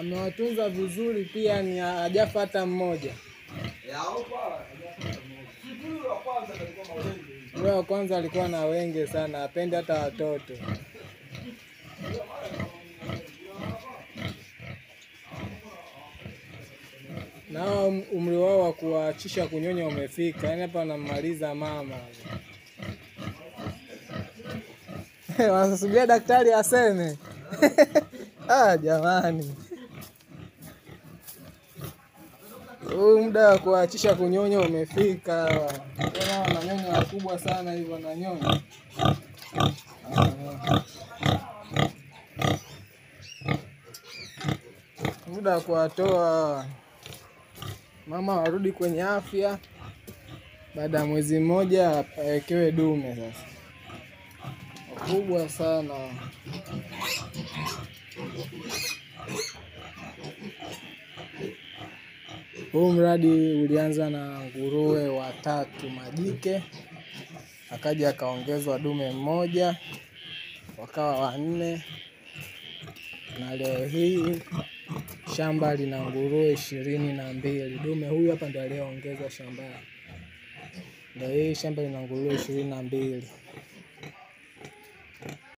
amewatunza vizuri pia, ni hajafa hata mmoja. Yule wa kwanza alikuwa na wenge sana, apende hata watoto. Na umri wao wa kuachisha kunyonya umefika. Yaani hapa anamaliza mama. Wanasubiria daktari aseme. Jamani. Muda wa kuachisha kunyonya umefika. Tena wananyonya wakubwa sana hivyo wananyonya. Muda wa kuwatoa mama warudi kwenye afya. Baada ya mwezi mmoja awekewe dume sasa. Kubwa sana. Huu mradi ulianza na nguruwe watatu majike. Akaja akaongezwa dume mmoja. Wakawa 4. Na leo hii shamba lina nguruwe 22. Dume huyu hapa ndio aliyeongezwa shambani. Ndio hii shamba lina nguruwe 22.